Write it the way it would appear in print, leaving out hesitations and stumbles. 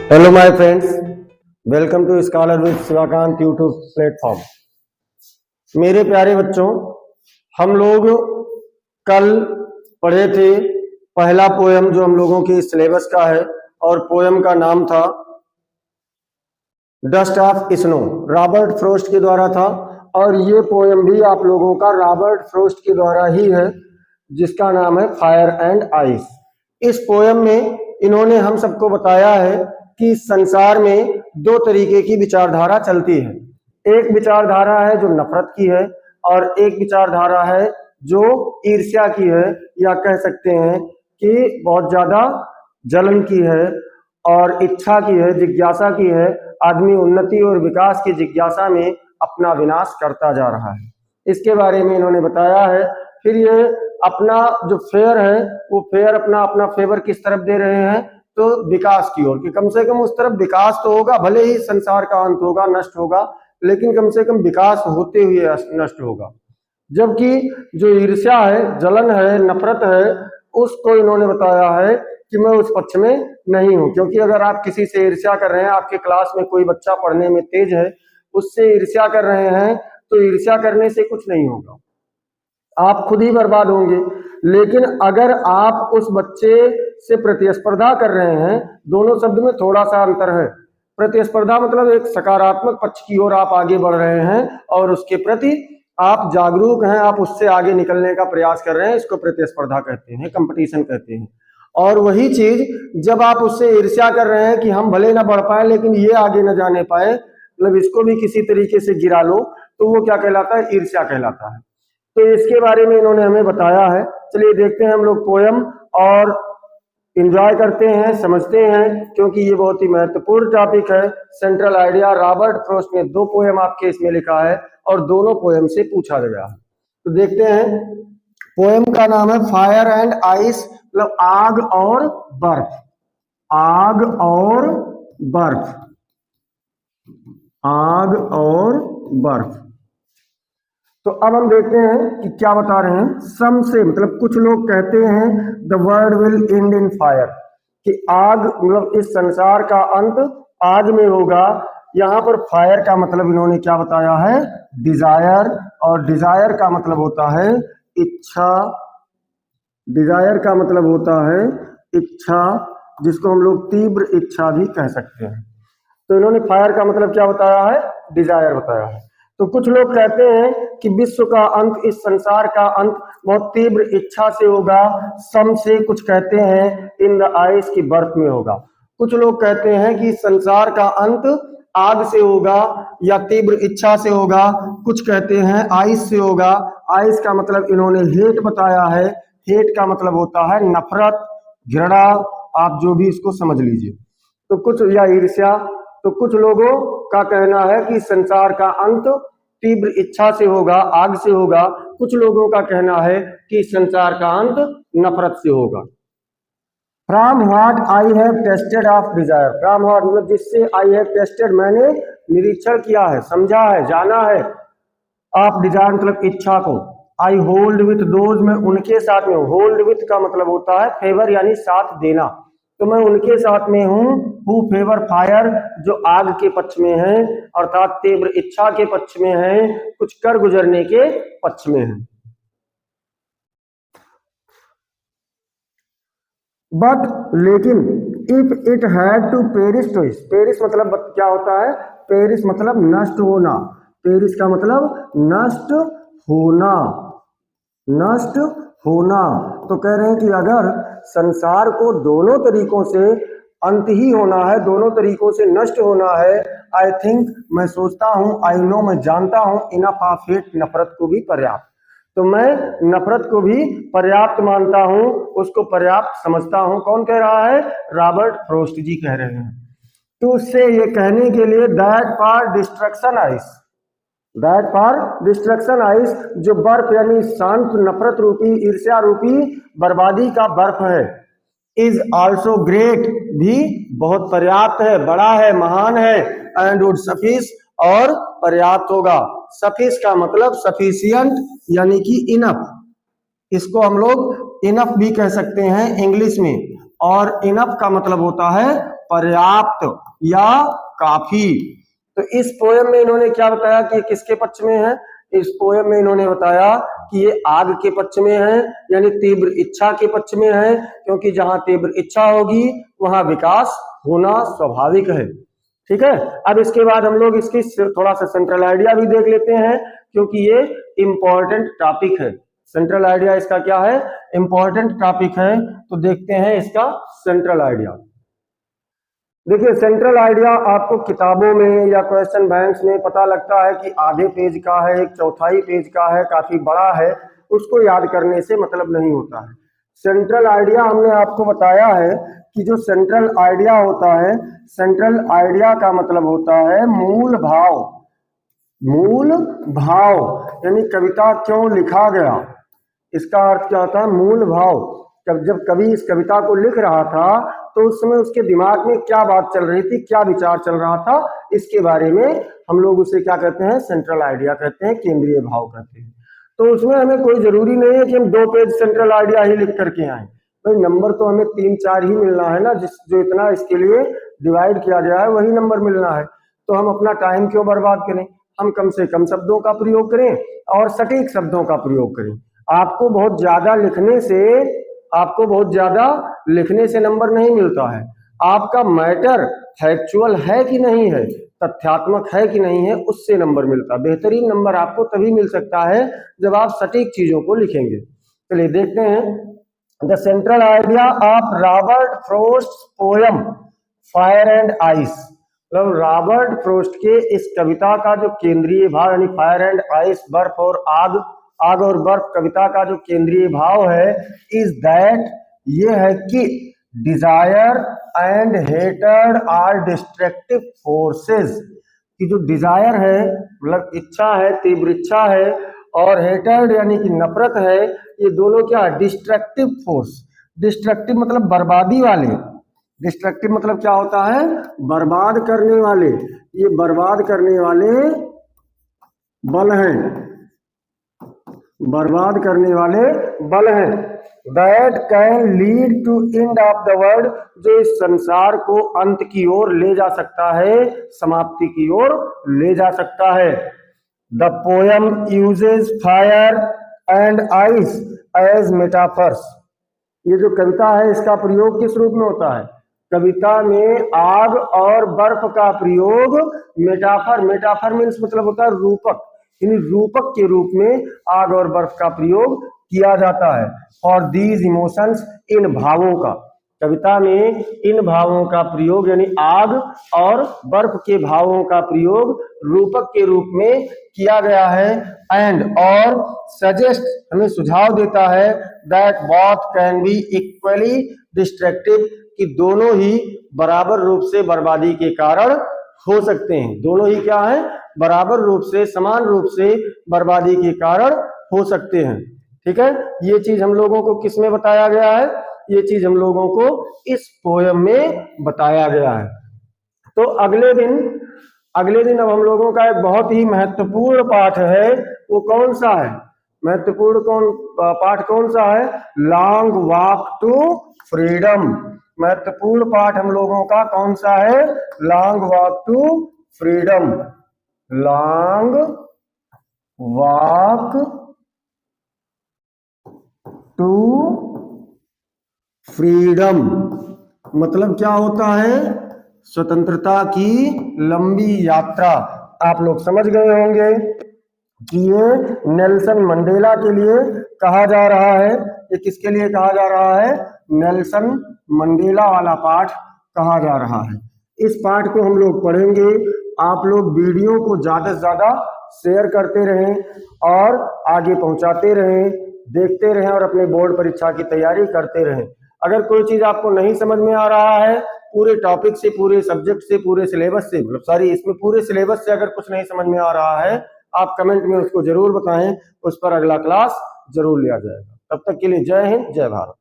Hello my friends, welcome to scholar with Shivakant YouTube platform. मेरे प्यारे बच्चों, हम लोग कल पढ़े थे पहला पोयम जो हम लोगों के सिलेबस का है, और पोयम का नाम था dust of snow, Robert Frost के द्वारा था। और ये पोयम भी आप लोगों का रॉबर्ट फ्रॉस्ट के द्वारा ही है, जिसका नाम है फायर एंड आइस। इस पोयम में इन्होंने हम सबको बताया है कि संसार में दो तरीके की विचारधारा चलती है। एक विचारधारा है जो नफरत की है, और एक विचारधारा है जो ईर्ष्या की है, या कह सकते हैं कि बहुत ज्यादा जलन की है और इच्छा की है, जिज्ञासा की है। आदमी उन्नति और विकास की जिज्ञासा में अपना विनाश करता जा रहा है, इसके बारे में इन्होंने बताया है। फिर ये अपना जो फेयर है, वो फेयर अपना फेवर किस तरफ दे रहे हैं, तो विकास की ओर, कि कम से कम उस तरफ विकास तो होगा, भले ही संसार का अंत होगा, नष्ट होगा, लेकिन कम से कम विकास होते हुए नष्ट होगा। जबकि जो ईर्ष्या है, जलन है, नफरत है, उसको इन्होंने बताया है कि मैं उस पक्ष में नहीं हूं। क्योंकि अगर आप किसी से ईर्ष्या कर रहे हैं, आपके क्लास में कोई बच्चा पढ़ने में तेज है, उससे ईर्ष्या कर रहे हैं, तो ईर्ष्या करने से कुछ नहीं होगा, आप खुद ही बर्बाद होंगे। लेकिन अगर आप उस बच्चे से प्रतिस्पर्धा कर रहे हैं, दोनों शब्द में थोड़ा सा अंतर है। प्रतिस्पर्धा मतलब एक सकारात्मक पक्ष की ओर आप आगे बढ़ रहे हैं और उसके प्रति आप जागरूक हैं, आप उससे आगे निकलने का प्रयास कर रहे हैं, इसको प्रतिस्पर्धा कहते हैं, कंपटीशन कहते हैं। और वही चीज जब आप उससे ईर्ष्या कर रहे हैं कि हम भले ना बढ़ पाए लेकिन ये आगे ना जाने पाए, मतलब इसको भी किसी तरीके से गिरा लो, तो वो क्या कहलाता है? ईर्ष्या कहलाता है। तो इसके बारे में इन्होंने हमें बताया है। चलिए देखते हैं हम लोग पोयम, और एंजॉय करते हैं, समझते हैं, क्योंकि ये बहुत ही महत्वपूर्ण टॉपिक है। सेंट्रल आइडिया, रॉबर्ट फ्रॉस्ट ने दो पोयम आपके इसमें लिखा है, और दोनों पोयम से पूछा गया है। तो देखते हैं, पोयम का नाम है फायर एंड आइस, मतलब आग और बर्फ। आग और बर्फ, आग और बर्फ। तो अब हम देखते हैं कि क्या बता रहे हैं। सम से मतलब कुछ लोग कहते हैं the world will and in fire, कि आग मतलब इस संसार का अंत आग में होगा। यहाँ पर फायर का मतलब इन्होंने क्या बताया है? डिजायर, और डिजायर का मतलब होता है इच्छा। डिजायर का मतलब होता है इच्छा, जिसको हम लोग तीव्र इच्छा भी कह सकते हैं। तो इन्होंने फायर का मतलब क्या बताया है? डिजायर बताया है। तो कुछ लोग कहते हैं कि विश्व का अंत, इस संसार का अंत बहुत तीव्र इच्छा से होगा। सम से कुछ कहते हैं इन द आइस, की बर्फ में होगा। कुछ लोग कहते हैं कि संसार का अंत आग से होगा या तीव्र इच्छा से होगा। कुछ कहते हैं आइस से होगा। आइस का मतलब इन्होंने हेट बताया है। हेट का मतलब होता है नफरत, घृणा, आप जो भी इसको समझ लीजिए। तो कुछ, या ईर्ष्या। तो कुछ लोगों का कहना है कि संसार का अंत तीव्र इच्छा से होगा, आग से होगा। कुछ लोगों का कहना है कि संसार का अंत नफरत से होगा। From what I have tested of desire, from what मतलब जिससे आई हैव टेस्टेड, मैंने निरीक्षण किया है, समझा है, जाना है। ऑफ डिजायर मतलब इच्छा को। आई होल्ड विथ दोज, मैं उनके साथ में हूँ। होल्ड विथ का मतलब होता है फेवर, यानी साथ देना। तो मैं उनके साथ में हूँ। हु फेवर फायर, जो आग के पक्ष में है, अर्थात तीव्र इच्छा के पक्ष में है, कुछ कर गुजरने के पक्ष में है। बट लेकिन if it had to perish to, perish मतलब क्या होता है? पेरिश मतलब नष्ट होना। पेरिश का मतलब नष्ट होना, नष्ट होना। तो कह रहे हैं कि अगर संसार को दोनों तरीकों से अंत ही होना है, दोनों तरीकों से नष्ट होना है, आई थिंक, मैं सोचता हूं, आई नो, मैं जानता हूं, इनफ ऑफ हेट, नफरत को भी पर्याप्त। तो मैं नफरत को भी पर्याप्त मानता हूं, उसको पर्याप्त समझता हूं। कौन कह रहा है? रॉबर्ट फ्रॉस्ट जी कह रहे हैं। तो उससे ये कहने के लिए that for destruction ice, that for destruction ice, जो बर्फ यानी शांत नफरत रूपी, ईर्ष्या रूपी बर्बादी का बर्फ है, इज आल्सो ग्रेट, भी बहुत पर्याप्त है, बड़ा है, महान है, एंड वुड सफिश, और पर्याप्त होगा। सफिश का मतलब सफिशियंट, यानी कि इनफ। इसको हम लोग इनफ भी कह सकते हैं इंग्लिश में, और इनफ का मतलब होता है पर्याप्त या काफी। तो इस पोयम में इन्होंने क्या बताया कि किसके पक्ष में है? इस पोयम में इन्होंने बताया कि ये आग के पक्ष में है, यानी तीव्र इच्छा के पक्ष में है, क्योंकि जहां तीव्र इच्छा होगी वहां विकास होना स्वाभाविक है। ठीक है, अब इसके बाद हम लोग इसकी थोड़ा सा सेंट्रल आइडिया भी देख लेते हैं, क्योंकि ये इंपॉर्टेंट टॉपिक है। सेंट्रल आइडिया इसका क्या है? इंपॉर्टेंट टॉपिक है। तो देखते हैं इसका सेंट्रल आइडिया। देखिए, सेंट्रल आइडिया आपको किताबों में या क्वेश्चन बैंक्स में पता लगता है कि आधे पेज का है, एक चौथाई पेज का है, काफी बड़ा है, उसको याद करने से मतलब नहीं होता है। सेंट्रल आइडिया हमने आपको बताया है कि जो सेंट्रल आइडिया होता है, सेंट्रल आइडिया का मतलब होता है मूल भाव। मूल भाव यानी कविता क्यों लिखा गया, इसका अर्थ क्या होता है? मूल भाव। जब कवि इस कविता को लिख रहा था तो उस समय उसके दिमाग में क्या बात चल रही थी, क्या विचार चल रहा था, इसके बारे में हम लोग उसे क्या कहते हैं? सेंट्रल आइडिया कहते हैं, केंद्रीय भाव कहते हैं। तो उसमें हमें कोई जरूरी नहीं है कि हम 2 पेज सेंट्रल आइडिया ही लिख करके आए भाई। नंबर तो हमें 3-4 ही मिलना है ना, जो इतना इसके लिए डिवाइड किया गया है वही नंबर मिलना है। तो हम अपना टाइम क्यों बर्बाद करें? हम कम से कम शब्दों का प्रयोग करें और सटीक शब्दों का प्रयोग करें। आपको बहुत ज्यादा लिखने से नंबर नहीं मिलता है। आपका मैटर फैक्चुअल है कि नहीं है, तथ्यात्मक है कि नहीं है, उससे नंबर मिलता है। बेहतरीन नंबर आपको तभी मिल सकता है जब आप सटीक चीजों को लिखेंगे। चलिए देखते हैं the central idea of Robert frost poem fire and ice. मतलब रॉबर्ट फ्रोस्ट के इस कविता का जो केंद्रीय भाव यानी फायर एंड आइस, बर्फ और आग, आग और बर्फ कविता का जो केंद्रीय भाव है, इज दैट, ये है कि desire and hatred are destructive forces. कि जो डिजायर है मतलब इच्छा है, तीव्र इच्छा है, और हेटर्ड यानी कि नफरत है, ये दोनों क्या है? Destructive force. डिस्ट्रक्टिव मतलब बर्बादी वाले। डिस्ट्रक्टिव मतलब क्या होता है? बर्बाद करने वाले। ये बर्बाद करने वाले बल हैं, बर्बाद करने वाले बल हैं। That can lead to end of the world, जो इस संसार को अंत की ओर ले जा सकता है, समाप्ति की ओर ले जा सकता है। The poem uses fire and ice as metaphors. ये जो कविता है इसका प्रयोग किस रूप में होता है? कविता में आग और बर्फ का प्रयोग मेटाफर, मेटाफर मीन्स मतलब होता है रूपक, यानी रूपक के रूप में आग और बर्फ का प्रयोग किया जाता है। और दीज इमोशंस, इन भावों का, कविता में इन भावों का प्रयोग यानी आग और बर्फ के भावों का प्रयोग रूपक के रूप में किया गया है। एंड और सजेस्ट, हमें सुझाव देता है that both can be equally destructive, कि दोनों ही बराबर रूप से बर्बादी के कारण हो सकते हैं। दोनों ही क्या है? बराबर रूप से, समान रूप से बर्बादी के कारण हो सकते हैं। ठीक है, ये चीज हम लोगों को किस में बताया गया है? ये चीज हम लोगों को इस पोयम में बताया गया है। तो अगले दिन अब हम लोगों का एक बहुत ही महत्वपूर्ण पाठ है, वो कौन सा है? महत्वपूर्ण पाठ कौन सा है? Long walk to freedom. महत्वपूर्ण पाठ हम लोगों का कौन सा है? Long walk to freedom. Long walk to freedom मतलब क्या होता है? स्वतंत्रता की लंबी यात्रा। आप लोग समझ गए होंगे कि ये नेल्सन मंडेला के लिए कहा जा रहा है। ये किसके लिए कहा जा रहा है? नेल्सन मंडेला वाला पाठ कहा जा रहा है। इस पाठ को हम लोग पढ़ेंगे। आप लोग वीडियो को ज्यादा से ज्यादा शेयर करते रहें और आगे पहुंचाते रहें, देखते रहें और अपने बोर्ड परीक्षा की तैयारी करते रहें। अगर कोई चीज आपको नहीं समझ में आ रहा है, पूरे टॉपिक से, पूरे सब्जेक्ट से, पूरे सिलेबस से, मतलब सॉरी इसमें पूरे सिलेबस से अगर कुछ नहीं समझ में आ रहा है, आप कमेंट में उसको जरूर बताएं, उस पर अगला क्लास जरूर लिया जाएगा। तब तक के लिए जय हिंद, जय भारत।